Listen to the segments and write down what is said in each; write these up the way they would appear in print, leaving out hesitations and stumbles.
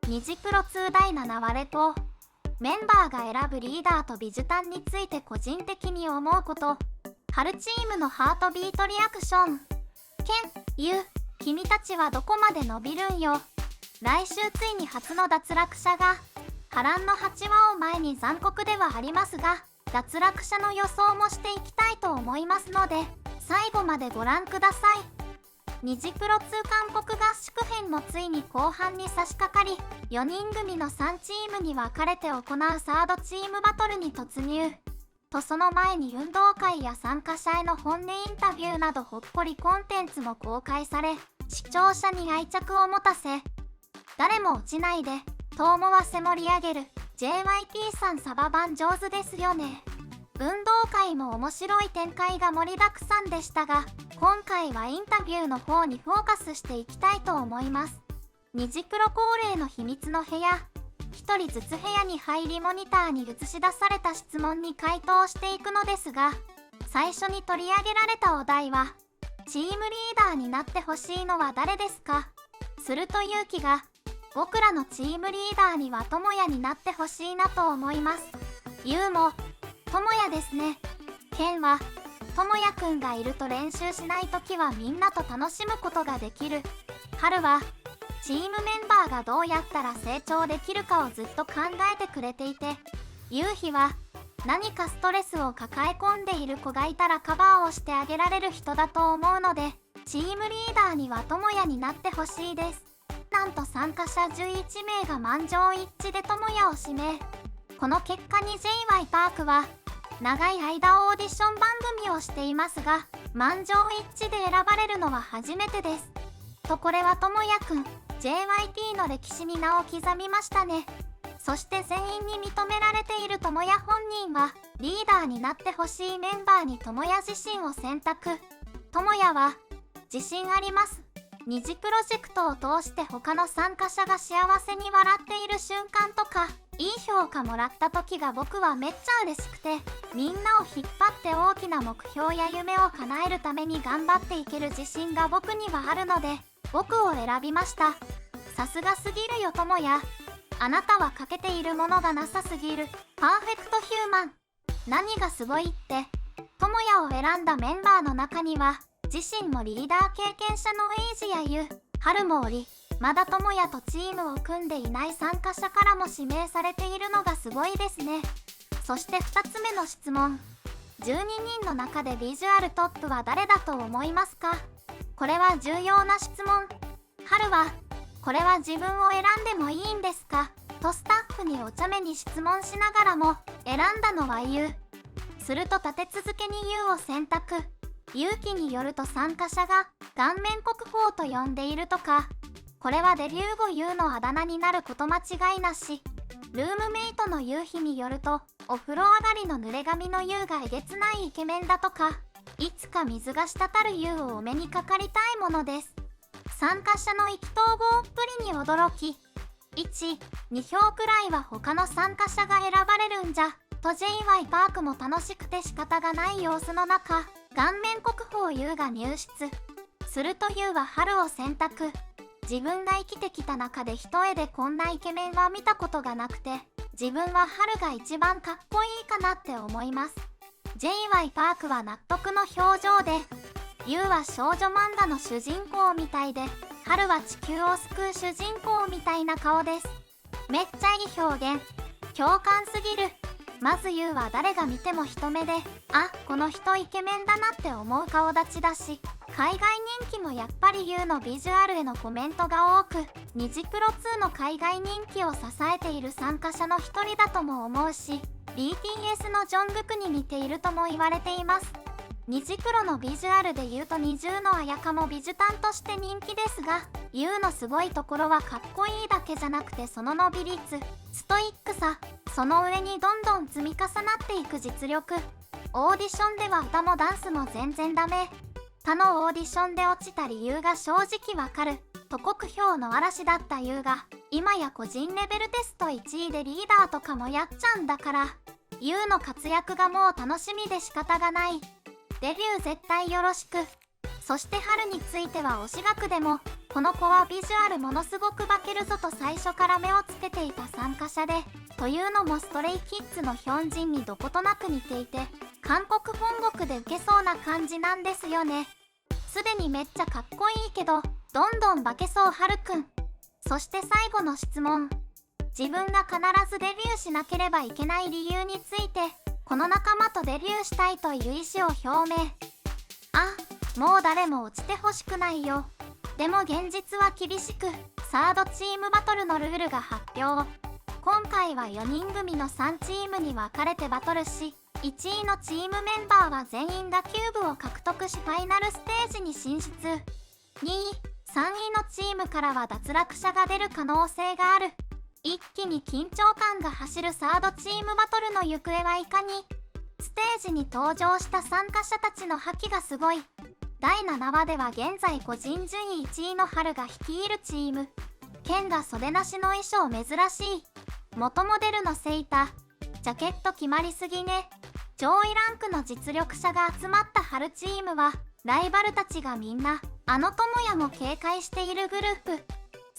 ニジプロ2第7話レポ。メンバーが選ぶリーダーとビジュタンについて個人的に思うこと。春チームのハートビートリアクション。ケン、ユウ、君たちはどこまで伸びるんよ。来週ついに初の脱落者が。波乱の8話を前に残酷ではありますが、脱落者の予想もしていきたいと思いますので、最後までご覧ください。ニジプロ2韓国合宿編もついに後半に差し掛かり、4人組の3チームに分かれて行うサードチームバトルに突入。とその前に運動会や参加者への本音インタビューなどほっこりコンテンツも公開され、視聴者に愛着を持たせ、誰も落ちないで、と思わせ盛り上げる JYP さんサバ版上手ですよね。運動会も面白い展開が盛りだくさんでしたが、今回はインタビューの方にフォーカスしていきたいと思います。ニジプロ恒例の秘密の部屋。1人ずつ部屋に入りモニターに映し出された質問に回答していくのですが、最初に取り上げられたお題は、チームリーダーになってほしいのは誰ですか？するとユウキが、僕らのチームリーダーにはトモヤになってほしいなと思います。ユウも、トモヤですね。ケンは、トモヤくんがいると練習しないときはみんなと楽しむことができる。ハルは、チームメンバーがどうやったら成長できるかをずっと考えてくれていて、ユウヒは、何かストレスを抱え込んでいる子がいたらカバーをしてあげられる人だと思うので、チームリーダーにはトモヤになってほしいです。なんと参加者11名が満場一致でトモヤを指名。この結果に JY パークは、長い間オーディション番組をしていますが、満場一致で選ばれるのは初めてです。とこれはトモヤくん、JYP の歴史に名を刻みましたね。そして全員に認められているトモヤ本人は、リーダーになってほしいメンバーにトモヤ自身を選択。トモヤは、自信あります。二次プロジェクトを通して他の参加者が幸せに笑っている瞬間とか、いい評価もらった時が僕はめっちゃ嬉しくて、みんなを引っ張って大きな目標や夢を叶えるために頑張っていける自信が僕にはあるので、僕を選びました。さすがすぎるよトモヤ。あなたは欠けているものがなさすぎる。パーフェクトヒューマン。何がすごいって、トモヤを選んだメンバーの中には、自身もリーダー経験者のエイジやユウ、ハルもおり、まだトモヤとチームを組んでいない参加者からも指名されているのがすごいですね。そして2つ目の質問。12人の中でビジュアルトップは誰だと思いますか？これは重要な質問。ハルは、これは自分を選んでもいいんですか？とスタッフにお茶目に質問しながらも、選んだのはユウ。すると立て続けにユウを選択。ユウキによると参加者が顔面国宝と呼んでいるとか、これはデビュー後ユウのあだ名になること間違いなし。ルームメイトのユウヒによると、お風呂上がりの濡れ髪のユウがえげつないイケメンだとか、いつか水が滴るユウをお目にかかりたいものです。参加者の意気投合っぷりに驚き、1、2票くらいは他の参加者が選ばれるんじゃ、と JY パークも楽しくて仕方がない様子の中、顔面国宝ユウが入室。するとユウはハルを選択。自分が生きてきた中で一重でこんなイケメンは見たことがなくて、自分はハルが一番かっこいいかなって思います。JY パークは納得の表情で、ユウは少女漫画の主人公みたいで、ハルは地球を救う主人公みたいな顔です。めっちゃいい表現。共感すぎる。まずユウは誰が見ても一目で、あ、この人イケメンだなって思う顔立ちだし、海外人気もやっぱりユウのビジュアルへのコメントが多く、ニジプロ2の海外人気を支えている参加者の一人だとも思うし、BTS のジョングクに似ているとも言われています。ニジプロのビジュアルで言うと20の綾香もビジュタンとして人気ですが、ユウのすごいところはかっこいいだけじゃなくてその伸び率、ストイックさ、その上にどんどん積み重なっていく実力。オーディションでは歌もダンスも全然ダメ。他のオーディションで落ちた理由が正直わかる。と酷評の嵐だったユウが、今や個人レベルテスト1位でリーダーとかもやっちゃうんだから、ユウの活躍がもう楽しみで仕方がない。デビュー絶対よろしく。そして春については推し学でも、この子はビジュアルものすごく化けるぞと最初から目をつけていた参加者で、というのもストレイキッズのヒョンジンにどことなく似ていて、韓国本国で受けそうな感じなんですよね。すでにめっちゃかっこいいけど、どんどん化けそうはるくん。そして最後の質問。自分が必ずデビューしなければいけない理由について、この仲間とデビューしたいという意思を表明。もう誰も落ちてほしくないよ。でも現実は厳しく、サードチームバトルのルールが発表。今回は4人組の3チームに分かれてバトルし、1位のチームメンバーは全員がキューブを獲得しファイナルステージに進出。2位、3位のチームからは脱落者が出る可能性がある。一気に緊張感が走るサードチームバトルの行方はいかに。ステージに登場した参加者たちの覇気がすごい。第7話では現在個人順位1位の春が率いるチーム。ケンが袖なしの衣装珍しい。元モデルのセイタ。ジャケット決まりすぎね。上位ランクの実力者が集まった春チームは、ライバルたちがみんな、あの友也も警戒しているグループ。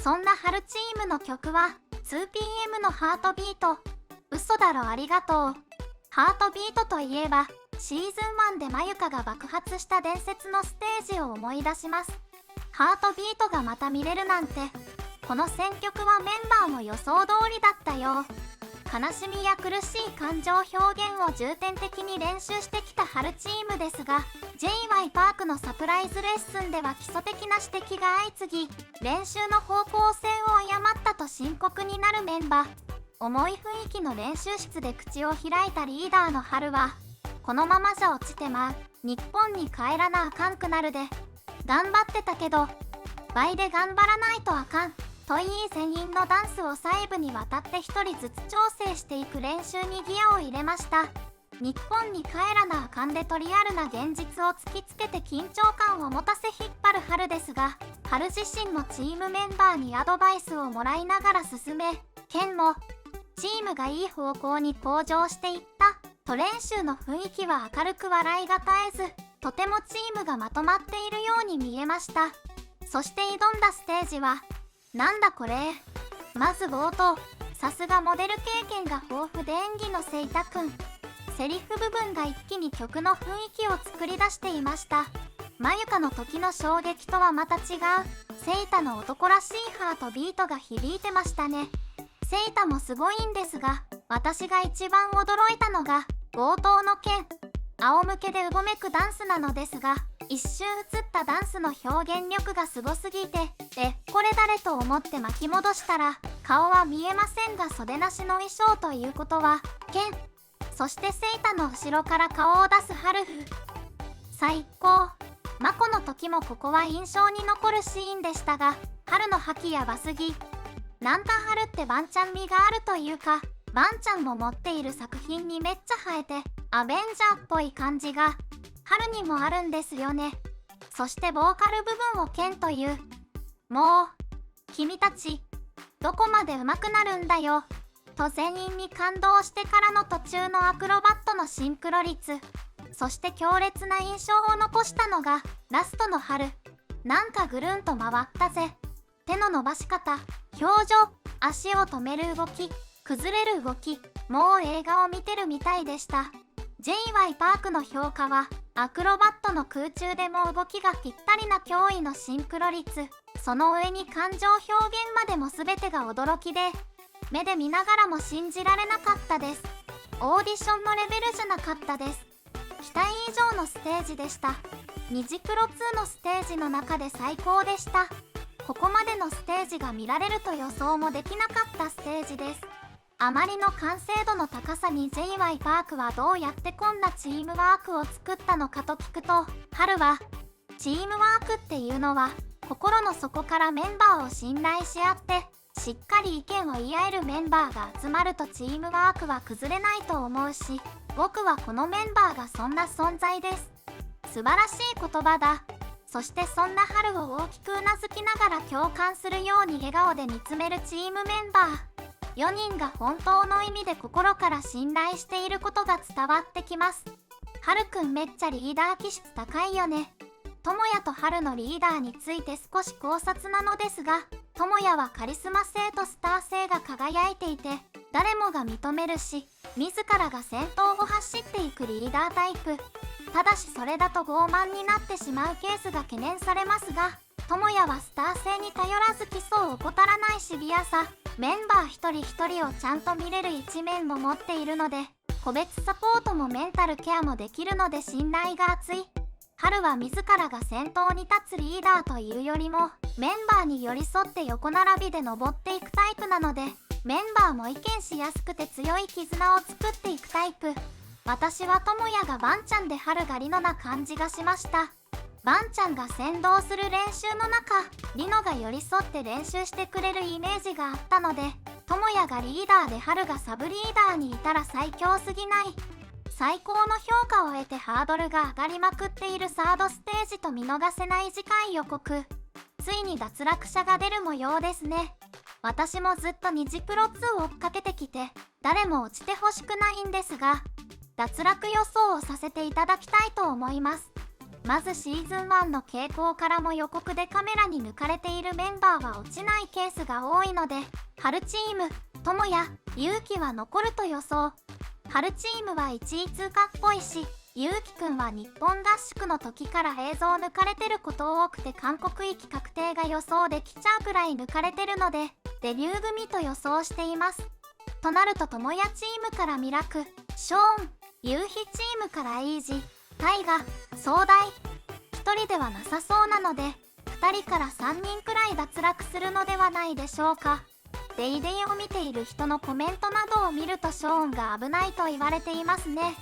そんな春チームの曲は、2PM のハートビート。嘘だろありがとう。ハートビートといえば、シーズン1でまゆかが爆発した伝説のステージを思い出します。ハートビートがまた見れるなんて、この選曲はメンバーも予想通りだったよ。悲しみや苦しい感情表現を重点的に練習してきた春チームですが、J.Y. パークのサプライズレッスンでは基礎的な指摘が相次ぎ、練習の方向性を誤ったと深刻になるメンバー。重い雰囲気の練習室で口を開いたリーダーの春は、このままじゃ落ちてまう、日本に帰らなあかんくなるで、頑張ってたけど倍で頑張らないとあかんと言い、全員のダンスを細部にわたって1人ずつ調整していく練習にギアを入れました。日本に帰らなあかんでとリアルな現実を突きつけて緊張感を持たせ引っ張る春ですが、春自身もチームメンバーにアドバイスをもらいながら進め、ケンもチームがいい方向に向上していったと練習の雰囲気は明るく笑いが絶えず、とてもチームがまとまっているように見えました。そして挑んだステージは、なんだこれ。まず冒頭、さすがモデル経験が豊富で演技のセイタくん。セリフ部分が一気に曲の雰囲気を作り出していました。まゆかの時の衝撃とはまた違う、セイタの男らしいハートビートが響いてましたね。セイタもすごいんですが、私が一番驚いたのが、冒頭の剣。仰向けでうごめくダンスなのですが、一瞬映ったダンスの表現力がすごすぎて、これ誰と思って巻き戻したら、顔は見えませんが袖なしの衣装ということは、剣。そしてセイタの後ろから顔を出すハルフ。最高。マコの時もここは印象に残るシーンでしたが、春の覇気やバスギ。なんか春ってバンちゃん味があるというか、バンちゃんも持っている作品にめっちゃ生えて、アベンジャーっぽい感じが、春にもあるんですよね。そしてボーカル部分を剣という。もう、君たち、どこまで上手くなるんだよ。と全員に感動してからの途中のアクロバットのシンクロ率。そして強烈な印象を残したのが、ラストの春。なんかぐるんと回ったぜ。手の伸ばし方、表情、足を止める動き、崩れる動き、もう映画を見てるみたいでした。J.Y. パークの評価は、アクロバットの空中でも動きがぴったりな驚異のシンクロ率、その上に感情表現までも全てが驚きで、目で見ながらも信じられなかったです。オーディションのレベルじゃなかったです。期待以上のステージでした。ニジクロ2のステージの中で最高でした。ここまでのステージが見られると予想もできなかったステージです。あまりの完成度の高さに J.Y. パークはどうやってこんなチームワークを作ったのかと聞くと、春は、チームワークっていうのは、心の底からメンバーを信頼し合って、しっかり意見を言い合えるメンバーが集まるとチームワークは崩れないと思うし、僕はこのメンバーがそんな存在です。素晴らしい言葉だ。そしてそんな春を大きくうなずきながら共感するように笑顔で見つめるチームメンバー。4人が本当の意味で心から信頼していることが伝わってきます。はるくんめっちゃリーダー気質高いよね。智也と春のリーダーについて少し考察なのですが、智也はカリスマ性とスター性が輝いていて、誰もが認めるし、自らが先頭を走っていくリーダータイプ。ただしそれだと傲慢になってしまうケースが懸念されますが、智也はスター性に頼らず基礎を怠らないシビアさ、メンバー一人一人をちゃんと見れる一面も持っているので、個別サポートもメンタルケアもできるので信頼が厚い。春は自らが先頭に立つリーダーというよりも、メンバーに寄り添って横並びで登っていくタイプなので、メンバーも意見しやすくて強い絆を作っていくタイプ。私は智也がバンちゃんで春がリノな感じがしました。バンちゃんが先導する練習の中、リノが寄り添って練習してくれるイメージがあったので、智也がリーダーで春がサブリーダーにいたら最強すぎない。最高の評価を得てハードルが上がりまくっているサードステージと見逃せない次回予告。ついに脱落者が出る模様ですね。私もずっとニジプロ2を追っかけてきて、誰も落ちてほしくないんですが、脱落予想をさせていただきたいと思います。まずシーズン1の傾向からも予告でカメラに抜かれているメンバーは落ちないケースが多いので、春チーム、智也、勇気は残ると予想。春チームは1位通過っぽいし、勇気くんは日本合宿の時から映像抜かれてること多くて韓国行き確定が予想できちゃうくらい抜かれてるので、デビュー組と予想しています。となると智也チームからミラク、ショーン、夕日チームからイージ、タイガ、壮大。1人ではなさそうなので、2人から3人くらい脱落するのではないでしょうか。デイデイを見ている人のコメントなどを見るとショーンが危ないと言われていますね。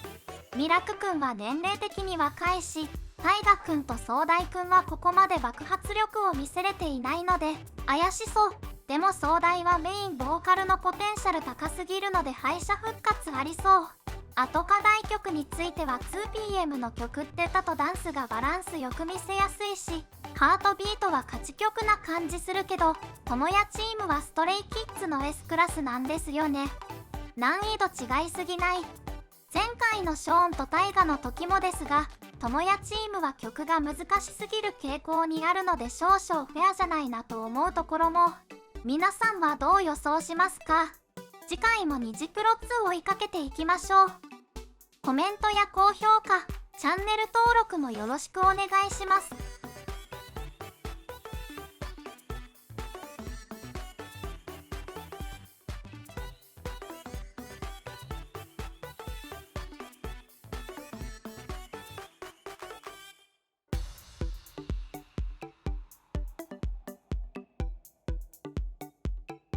ミラクくんは年齢的に若いし、タイガくんと壮大くんはここまで爆発力を見せれていないので怪しそう。でも壮大はメインボーカルのポテンシャル高すぎるので敗者復活ありそう。あと課題曲については 2PM の曲って歌とダンスがバランスよく見せやすいし、ハートビートは勝ち曲な感じするけど、智也チームはストレイキッズの S クラスなんですよね。難易度違いすぎない。前回のショーンとタイガの時もですが、智也チームは曲が難しすぎる傾向にあるので少々フェアじゃないなと思うところも。皆さんはどう予想しますか？次回もニジプロ2を追いかけていきましょう。コメントや高評価、チャンネル登録もよろしくお願いします。